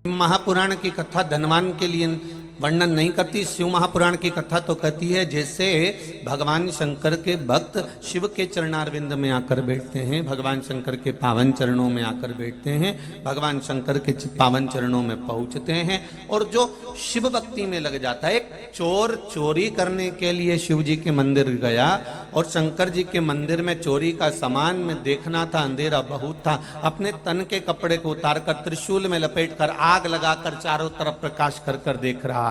महापुराण की कथा धनवान के लिए वर्णन नहीं करती। शिव महापुराण की कथा तो कहती है जैसे भगवान शंकर के भक्त शिव के चरणारविंद में आकर बैठते हैं, भगवान शंकर के पावन चरणों में आकर बैठते हैं, भगवान शंकर के पावन चरणों में पहुंचते हैं और जो शिव भक्ति में लग जाता है। एक चोर चोरी करने के लिए शिव जी के मंदिर गया और शंकर जी के मंदिर में चोरी का सामान में देखना था, अंधेरा बहुत था, अपने तन के कपड़े को उतारकर त्रिशूल में लपेटकर आग लगाकर चारों तरफ प्रकाश कर कर देख रहा है।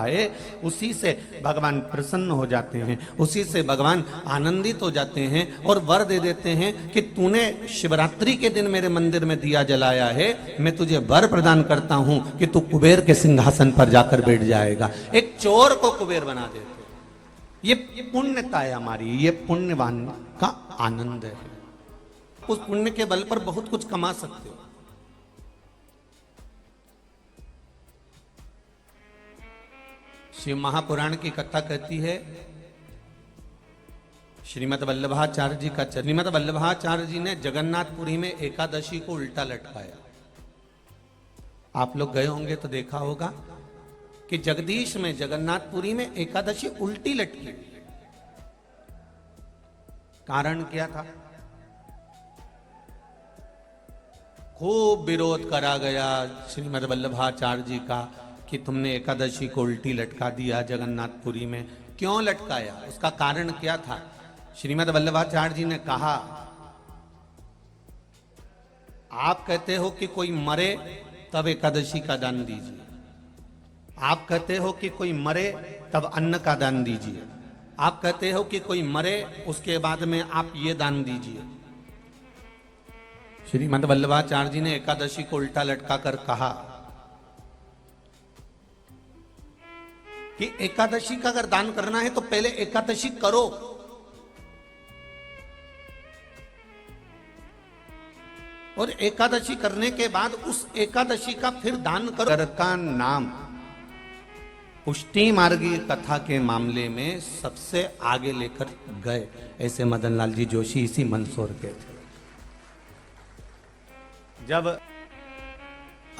उसी से भगवान प्रसन्न हो जाते हैं, उसी से भगवान आनंदित हो जाते हैं और वर दे देते हैं कि तूने शिवरात्रि के दिन मेरे मंदिर में दिया जलाया है, मैं तुझे वर प्रदान करता हूं कि तू कुबेर के सिंहासन पर जाकर बैठ जाएगा। एक चोर को कुबेर बना देते। ये पुण्यता है हमारी, ये पुण्यवान का आनंद है। उस पुण्य के बल पर बहुत कुछ कमा सकते हो। शिव महापुराण की कथा कहती है श्रीमद् वल्लभाचार्य जी का। श्रीमद् वल्लभाचार्य जी ने जगन्नाथपुरी में एकादशी को उल्टा लटकाया। आप लोग गए होंगे तो देखा होगा कि जगदीश में जगन्नाथपुरी में एकादशी उल्टी लटकी। कारण क्या था? खूब विरोध करा गया श्रीमद् वल्लभाचार्य जी का कि तुमने एकादशी को उल्टी लटका दिया जगन्नाथपुरी में। क्यों लटकाया? उसका कारण क्या था? श्रीमद् वल्लभाचार्य जी ने कहा, आप कहते हो कि कोई मरे तब एकादशी का दान दीजिए, आप कहते हो कि कोई मरे तब अन्न का दान दीजिए, आप कहते हो कि कोई मरे उसके बाद में आप ये दान दीजिए। श्रीमद् वल्लभाचार्य जी ने एकादशी को उल्टा लटका कर कहा कि एकादशी का अगर दान करना है तो पहले एकादशी करो, और एकादशी करने के बाद उस एकादशी का फिर दान करो। का नाम पुष्टि मार्गी कथा के मामले में सबसे आगे लेकर गए ऐसे मदन लाल जी जोशी इसी मंदसौर के थे। जब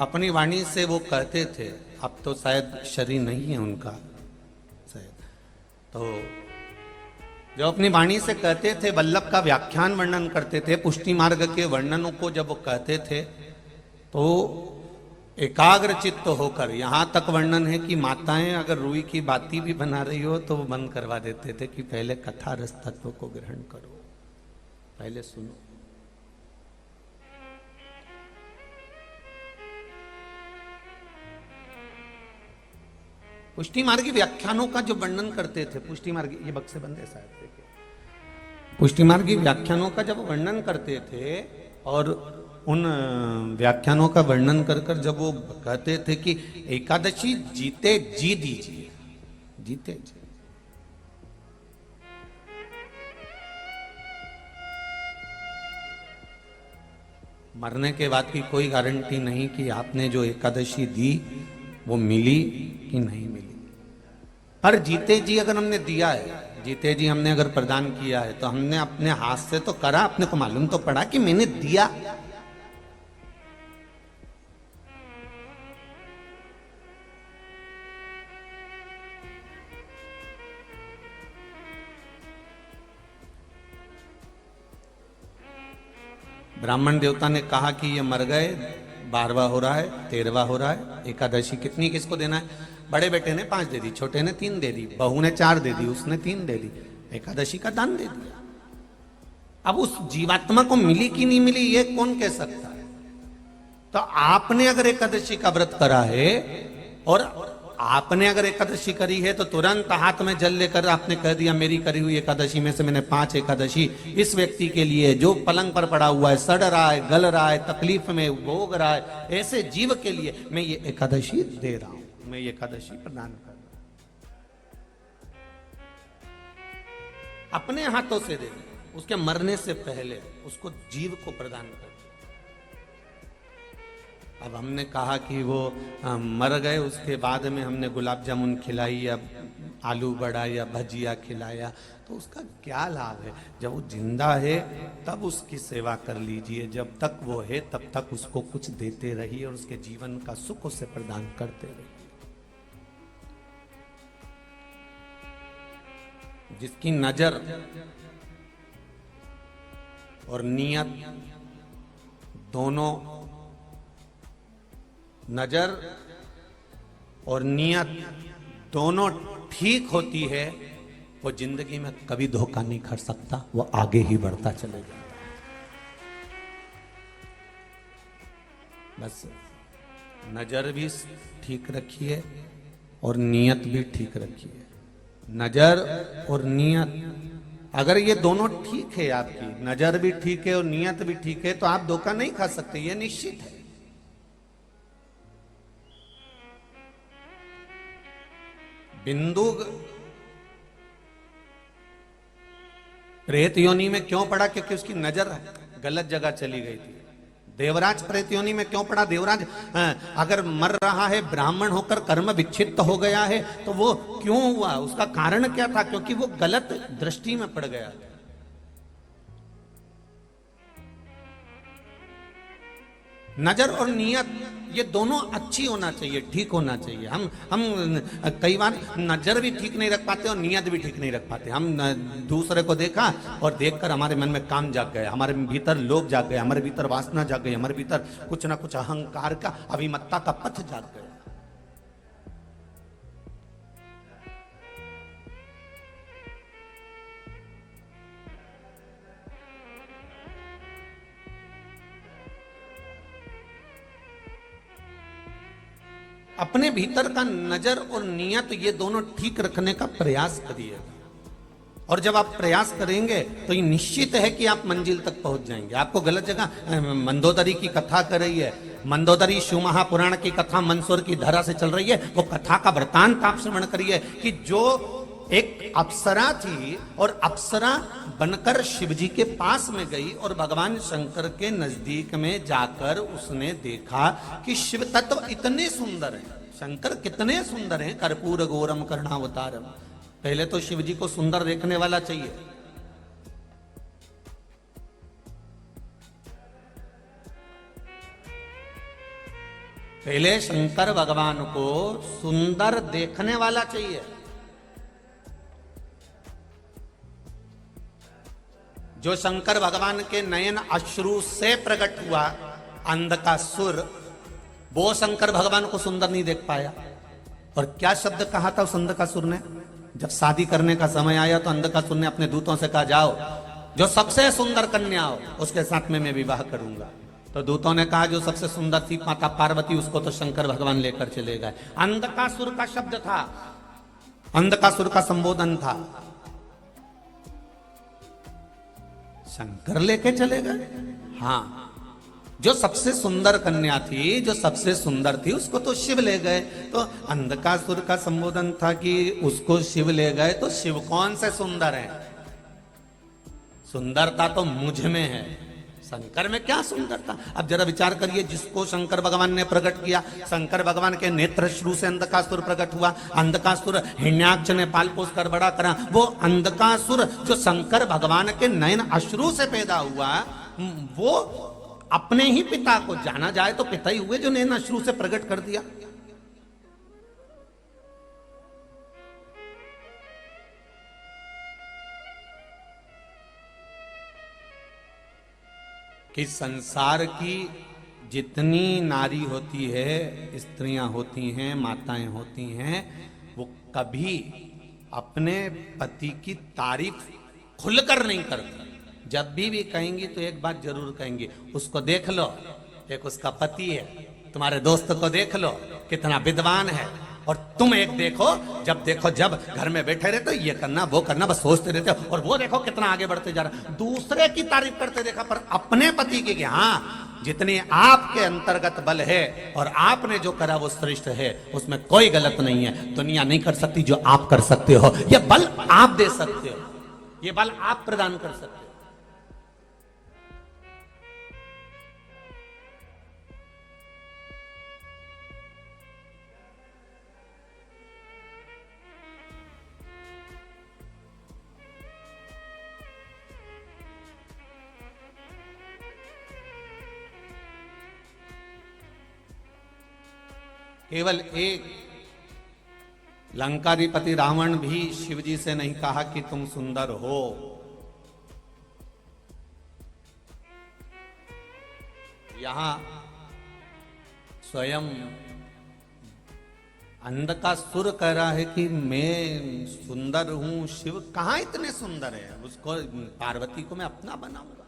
अपनी वाणी से वो कहते थे, अब तो शायद शरीर नहीं है उनका शायद, तो जब अपनी वाणी से कहते थे, वल्लभ का व्याख्यान वर्णन करते थे, पुष्टि मार्ग के वर्णनों को जब वो कहते थे तो एकाग्र चित्त होकर, यहां तक वर्णन है कि माताएं अगर रुई की बाती भी बना रही हो तो वो बंद करवा देते थे कि पहले कथा रस तत्व को ग्रहण करो, पहले सुनो। पुष्टि मार्गी व्याख्यानों का जो वर्णन करते थे, पुष्टि मार्गी, ये बक्से बंदे शायद थे, पुष्टि मार्गी व्याख्यानों का जब वर्णन करते थे और उन व्याख्यानों का वर्णन कर कर जब वो कहते थे कि एकादशी जीते जी दीजिए, जीते जी, मरने के बाद की कोई गारंटी नहीं कि आपने जो एकादशी दी वो मिली कि नहीं मिली। पर जीते जी अगर हमने दिया है, जीते जी हमने अगर प्रदान किया है तो हमने अपने हाथ से तो करा, अपने को मालूम तो पड़ा कि मैंने दिया। ब्राह्मण देवता ने कहा कि ये मर गए, 12वां हो रहा है, 13वां हो रहा है, एकादशी कितनी किसको देना है? बड़े बेटे ने 5 दे दी, छोटे ने 3 दे दी, बहू ने 4 दे दी, उसने 3 दे दी, एकादशी का दान दे दिया। अब उस जीवात्मा को मिली कि नहीं मिली ये कौन कह सकता है? तो आपने अगर एकादशी का व्रत करा है और आपने अगर एकादशी करी है तो तुरंत हाथ में जल लेकर आपने कह दिया मेरी करी हुई एकादशी में से मैंने 5 एकादशी इस व्यक्ति के लिए जो पलंग पर पड़ा हुआ है, सड़ रहा है, गल रहा है, तकलीफ में भोग रहा है, ऐसे जीव के लिए मैं ये एकादशी दे रहा हूं, मैं ये एकादशी प्रदान कर रहा हूं। अपने हाथों से दे, उसके मरने से पहले उसको जीव को प्रदान कर। अब हमने कहा कि वो मर गए, उसके बाद में हमने गुलाब जामुन खिलाई, अब आलू बड़ा या भजिया खिलाया, तो उसका क्या लाभ है? जब वो जिंदा है तब उसकी सेवा कर लीजिए, जब तक वो है तब तक उसको कुछ देते रहिए और उसके जीवन का सुख उसे प्रदान करते रहिए। जिसकी नजर और नियत दोनों, नजर और नियत दोनों ठीक होती है, वो जिंदगी में कभी धोखा नहीं खा सकता, वो आगे ही बढ़ता चलेगा। बस नजर भी ठीक रखिए और नियत भी ठीक रखिए। नजर और नियत, अगर ये दोनों ठीक है, आपकी नजर भी ठीक है और नियत भी ठीक है, तो आप धोखा नहीं खा सकते, ये निश्चित है। बिंदु प्रेत योनि में क्यों पड़ा? क्योंकि उसकी नजर गलत जगह चली गई थी। देवराज प्रेत योनि में क्यों पड़ा? देवराज अगर मर रहा है, ब्राह्मण होकर कर्म विच्छिन्न हो गया है, तो वो क्यों हुआ? उसका कारण क्या था? क्योंकि वो गलत दृष्टि में पड़ गया। नजर और नियत ये दोनों अच्छी होना चाहिए, ठीक होना चाहिए। हम कई बार नजर भी ठीक नहीं रख पाते और नियत भी ठीक नहीं रख पाते। हम दूसरे को देखा और देखकर हमारे मन में काम जाग गया, हमारे भीतर लोभ जाग गया, हमारे भीतर वासना जाग गई, हमारे भीतर कुछ ना कुछ अहंकार का, अभिमत्ता का पथ जाग गया। अपने भीतर का नजर और नियत ये दोनों ठीक रखने का प्रयास करिए, और जब आप प्रयास करेंगे तो ये निश्चित है कि आप मंजिल तक पहुंच जाएंगे। आपको गलत जगह, मंदोदरी की कथा कर रही है, मंदोदरी शिव महापुराण की कथा मंदसौर की धरा से चल रही है, वो कथा का वृतांत आप श्रवण करिए कि जो एक अप्सरा थी और अप्सरा बनकर शिवजी के पास में गई और भगवान शंकर के नजदीक में जाकर उसने देखा कि शिव तत्व इतने सुंदर हैं, शंकर कितने सुंदर हैं, कर्पूर गौरम कर्णावतारम। पहले तो शिवजी को सुंदर देखने वाला चाहिए। पहले शंकर भगवान को सुंदर देखने वाला चाहिए। जो शंकर भगवान के नयन अश्रु से प्रकट हुआ अंधकासुर, वो शंकर भगवान को सुंदर नहीं देख पाया। और क्या शब्द कहा था उस अंधकासुर ने? जब शादी करने का समय आया तो अंधकासुर ने अपने दूतों से कहा, जाओ जो सबसे सुंदर कन्या हो उसके साथ में मैं विवाह करूंगा। तो दूतों ने कहा जो सबसे सुंदर थी माता पार्वती, उसको तो शंकर भगवान लेकर चले गए। अंधकासुर का शब्द था, अंधकासुर का संबोधन था, शंकर लेके चले गए। हाँ, जो सबसे सुंदर कन्या थी, जो सबसे सुंदर थी, उसको तो शिव ले गए। तो अंधकासुर का संबोधन था कि उसको शिव ले गए, तो शिव कौन से सुंदर है? सुंदरता तो मुझ में है, शंकर में क्या सुंदरता? अब जरा विचार करिए, जिसको शंकर भगवान ने प्रकट किया, शंकर भगवान के नेत्र श्रु से अंधकासुर प्रकट हुआ, अंधकासुर हिरण्याक्ष ने पाल पोस कर बड़ा करा, वो अंधकासुर जो शंकर भगवान के नयन अश्रु से पैदा हुआ, वो अपने ही पिता को, जाना जाए तो पिता ही हुए, जो नयन अश्रु से प्रकट कर दिया। कि संसार की जितनी नारी होती है, स्त्रियां होती हैं, माताएं होती हैं, वो कभी अपने पति की तारीफ खुलकर नहीं करती। जब भी कहेंगी तो एक बात जरूर कहेंगी, उसको देख लो, एक उसका पति है, तुम्हारे दोस्त को देख लो कितना विद्वान है, और तुम एक देखो, जब घर में बैठे रहते हो ये करना वो करना, बस सोचते रहते हो, और वो देखो कितना आगे बढ़ते जा रहा। दूसरे की तारीफ करते देखा, पर अपने पति की कि हाँ, जितने आपके अंतर्गत बल है और आपने जो करा वो श्रेष्ठ है, उसमें कोई गलत नहीं है। दुनिया नहीं कर सकती जो आप कर सकते हो, ये बल आप दे सकते हो, ये बल आप प्रदान कर सकते हो। केवल एक लंकाधिपति रावण भी शिव जी से नहीं कहा कि तुम सुंदर हो। यहां स्वयं अंधकासुर कह रहा है कि मैं सुंदर हूं, शिव कहां इतने सुंदर है, उसको पार्वती को मैं अपना बनाऊंगा।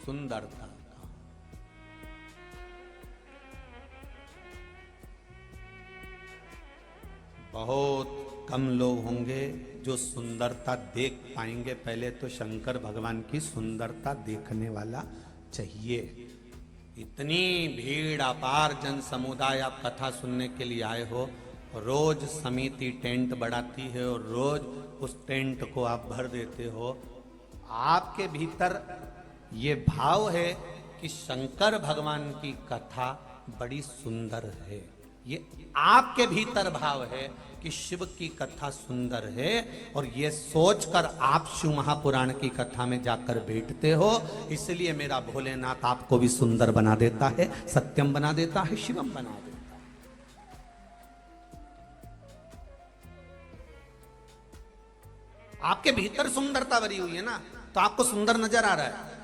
सुंदरता बहुत कम लोग होंगे जो सुंदरता देख पाएंगे। पहले तो शंकर भगवान की सुंदरता देखने वाला चाहिए। इतनी भीड़ अपार जन समुदाय आप कथा सुनने के लिए आए हो, रोज समिति टेंट बढ़ाती है और रोज उस टेंट को आप भर देते हो। आपके भीतर ये भाव है कि शंकर भगवान की कथा बड़ी सुंदर है, ये आपके भीतर भाव है कि शिव की कथा सुंदर है, और ये सोचकर आप शिव महापुराण की कथा में जाकर बैठते हो। इसलिए मेरा भोलेनाथ आपको भी सुंदर बना देता है, सत्यम बना देता है, शिवम बना देता है। आपके भीतर सुंदरता भरी हुई है ना, तो आपको सुंदर नजर आ रहा है।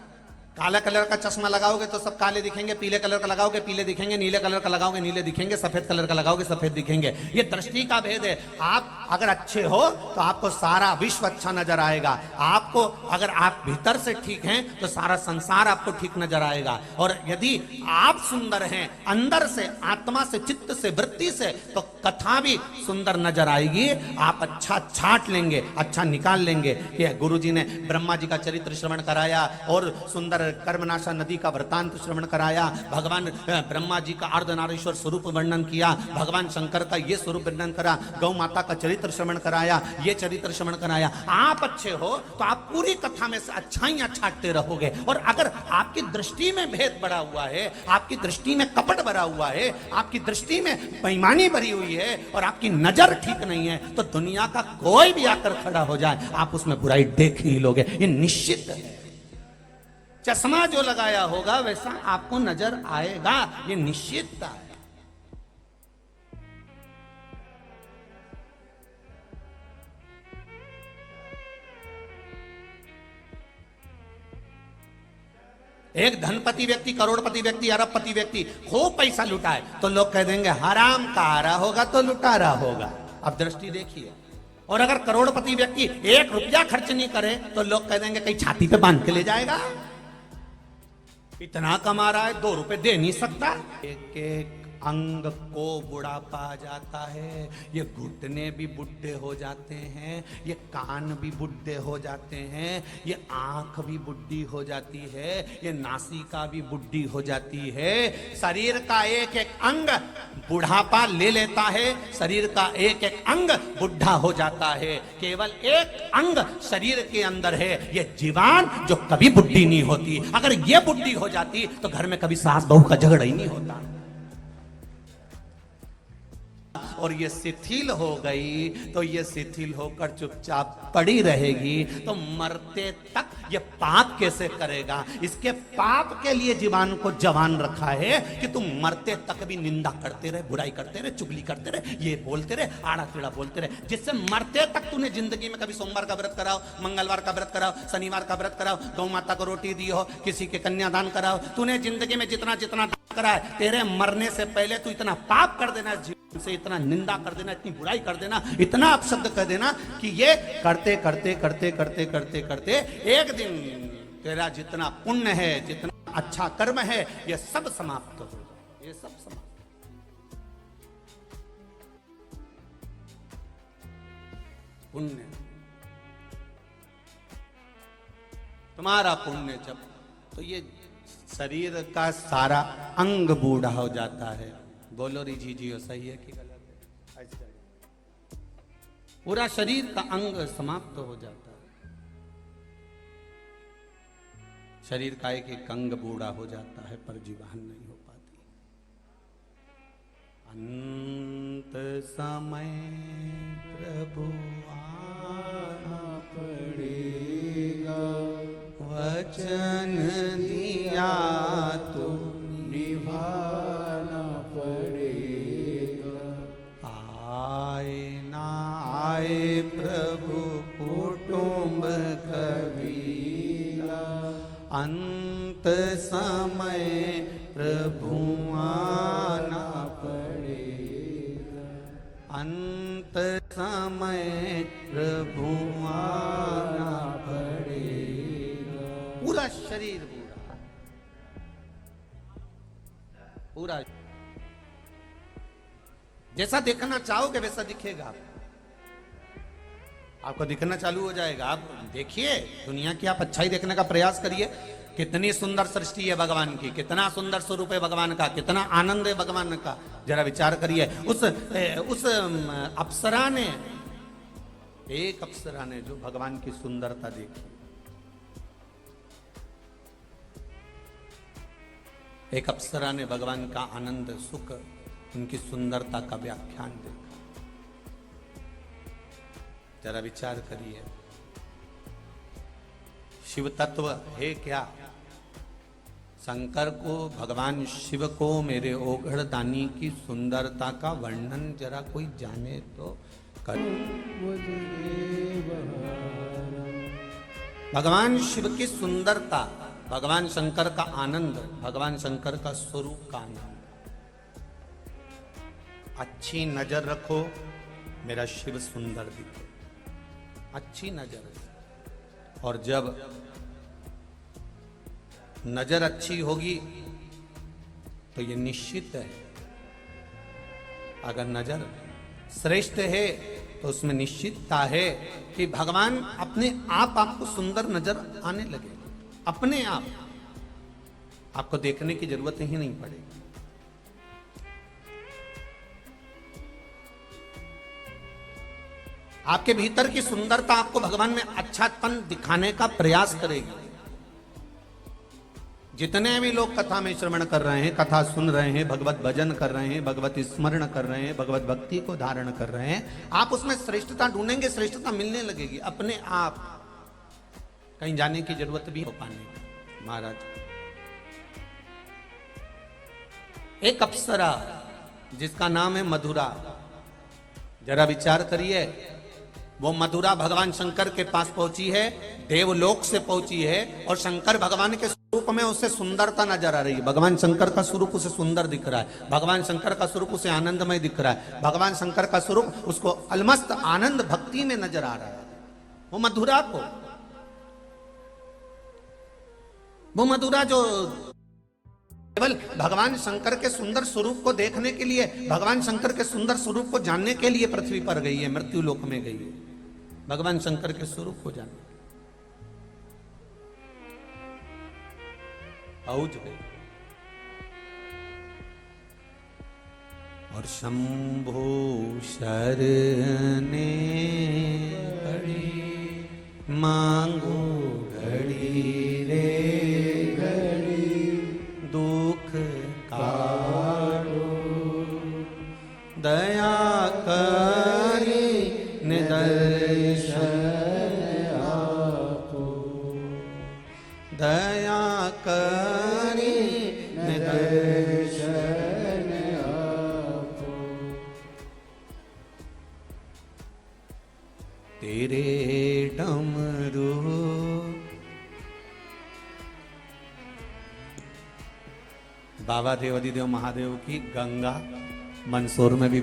काला कलर का चश्मा लगाओगे तो सब काले दिखेंगे, पीले कलर का लगाओगे पीले दिखेंगे, नीले कलर का लगाओगे नीले दिखेंगे, सफेद कलर का लगाओगे सफेद दिखेंगे। ये दृष्टि का भेद है। आप अगर अच्छे हो तो आपको सारा विश्व अच्छा नजर आएगा। आपको अगर आप भीतर से ठीक हैं तो सारा संसार आपको ठीक नजर आएगा। और यदि आप सुंदर हैं अंदर से, आत्मा से, चित्त से, वृत्ति से, तो कथा भी सुंदर नजर आएगी। आप अच्छा छाट लेंगे, अच्छा निकाल लेंगे। कि गुरु जी ने ब्रह्मा जी का चरित्र श्रवण कराया और सुंदर कर्मनाशा नदी का वृतांत श्रवण कराया, भगवान ब्रह्मा जी का अर्धनारीश्वर स्वरूप वर्णन किया, भगवान शंकर का ये स्वरूप वर्णन करा, गौ माता का चरित्र श्रवण कराया, ये चरित्र श्रवण कराया। आप अच्छे हो तो आप पूरी कथा में से अच्छाइयां छाटते रहोगे। और अगर आपकी दृष्टि में भेद बढ़ा हुआ है, आपकी दृष्टि में कपट भरा हुआ है, आपकी दृष्टि में बेईमानी भरी हुई है और आपकी नजर ठीक नहीं है, तो दुनिया का कोई भी आकर खड़ा हो जाए आप उसमें बुराई देख ही लोगे, ये निश्चित है। चश्मा जो लगाया होगा वैसा आपको नजर आएगा, ये निश्चितता है। एक धनपति व्यक्ति, करोड़पति व्यक्ति, अरबपति व्यक्ति खूब पैसा लुटाए तो लोग कह देंगे हराम का आ रहा होगा तो लुटा रहा होगा। अब दृष्टि देखिए। और अगर करोड़पति व्यक्ति 1 रुपया खर्च नहीं करे तो लोग कह देंगे कहीं छाती पे बांध के ले जाएगा, इतना कमा रहा है 2 रुपए दे नहीं सकता। एक एक अंग को बुढ़ापा आ जाता है, ये घुटने भी बुढ़े हो जाते हैं, ये कान भी बुढ़े हो जाते हैं, ये आंख भी बुढ़ी हो जाती है, ये नासिका भी बुढ़ी हो जाती है। शरीर का एक एक अंग बुढ़ापा ले लेता है, शरीर का एक एक अंग बुढ़ा हो जाता है। केवल एक अंग शरीर के अंदर है, ये जीवान, जो कभी बुढ़ी नहीं होती। अगर ये बुढ़ी हो जाती तो घर में कभी सास बहू का झगड़ा ही नहीं होता। और ये शिथिल हो गई तो ये शिथिल होकर चुपचाप पड़ी रहेगी, तो मरते तक ये पाप कैसे करेगा। इसके पाप के लिए जीवान को जवान रखा है कि तुम मरते तक भी निंदा करते रहे, बुराई करते रहे, चुगली करते रहे, ये बोलते रहे, आड़ा टेढ़ा बोलते रहे, जिससे मरते तक तूने जिंदगी में कभी सोमवार का व्रत कराओ, मंगलवार का व्रत कराओ, शनिवार का व्रत कराओ, गौ माता को रोटी दी हो, किसी के कन्यादान कराओ, तूने जिंदगी में जितना जितना करा है, तेरे मरने से पहले तू इतना पाप कर देना, जीवन से इतना निंदा कर देना, इतनी बुराई कर देना, इतना अपशब्द कर देना कि ये करते करते करते करते करते करते एक दिन तेरा जितना पुण्य है, जितना अच्छा कर्म है, ये सब समाप्त हो जाए, ये सब समाप्त। पुण्य, तुम्हारा पुण्य जब, तो ये शरीर का सारा अंग बूढ़ा हो जाता है। बोलो री जी सही है कि गलत है? पूरा शरीर का अंग समाप्त हो जाता है, शरीर का एक एक अंग बूढ़ा हो जाता है पर जीवन नहीं हो पाती। अंत समय प्रभु आना पड़ेगा, वचन दिया तो निभाना पड़ेगा। आए ना आए प्रभु कुटुंब कबीला, अंत समय प्रभु आना पड़ेगा। अंत समय प्रभु आना पड़ेगा। पूरा शरीर पूरा जैसा देखना चाहोगे वैसा दिखेगा। आपको दिखना चालू हो जाएगा। आप देखिए दुनिया की, आप अच्छाई देखने का प्रयास करिए। कितनी सुंदर सृष्टि है भगवान की, कितना सुंदर स्वरूप है भगवान का, कितना आनंद है भगवान का। जरा विचार करिए। उस अप्सरा ने, एक अप्सरा ने जो भगवान की सुंदरता देखी, एक अप्सरा ने भगवान का आनंद सुख, उनकी सुंदरता का व्याख्यान देखा। जरा विचार करिए। शिव तत्व है क्या? शंकर को, भगवान शिव को मेरे ओघड़ दानी की सुंदरता का वर्णन जरा कोई जाने तो कर। भगवान शिव की सुंदरता, भगवान शंकर का आनंद, भगवान शंकर का स्वरूप का आनंद। अच्छी नजर रखो, मेरा शिव सुंदर दिखे। अच्छी नजर। और जब नजर अच्छी होगी तो ये निश्चित है, अगर नजर श्रेष्ठ है तो उसमें निश्चितता है कि भगवान अपने आप आपको सुंदर नजर आने लगे। अपने आप आपको देखने की जरूरत ही नहीं पड़ेगी। आपके भीतर की सुंदरता आपको भगवान में अच्छापन दिखाने का प्रयास करेगी। जितने भी लोग कथा में श्रवण कर रहे हैं, कथा सुन रहे हैं, भगवत भजन कर रहे हैं, भगवत स्मरण कर रहे हैं, भगवत भक्ति को धारण कर रहे हैं, आप उसमें श्रेष्ठता ढूंढेंगे, श्रेष्ठता मिलने लगेगी अपने आप। कहीं जाने की जरूरत भी हो पाने की। महाराज, एक अप्सरा जिसका नाम है मधुरा, जरा विचार करिए। वो मधुरा भगवान शंकर के पास पहुंची है, देवलोक से पहुंची है, और शंकर भगवान के स्वरूप में उससे सुंदरता नजर आ रही है। भगवान शंकर का स्वरूप उसे सुंदर दिख रहा है, भगवान शंकर का स्वरूप उसे आनंदमय दिख रहा है, भगवान शंकर का स्वरूप उसको अलमस्त आनंद भक्ति में नजर आ रहा है। वो मधुरा को, वो मधुरा जो केवल भगवान शंकर के सुंदर स्वरूप को देखने के लिए, भगवान शंकर के सुंदर स्वरूप को जानने के लिए पृथ्वी पर गई है, मृत्यु लोक में गई है, भगवान शंकर के स्वरूप को जानने पहुंच गई। और शंभो शरणे घड़ी मांगो घड़ी रे दुख काटो, दया करी निदर्शन आपो, दया करी निदर्शन आपो। तेरे डमरू बाबा देवाधिदेव महादेव की गंगा मंदसौर में भी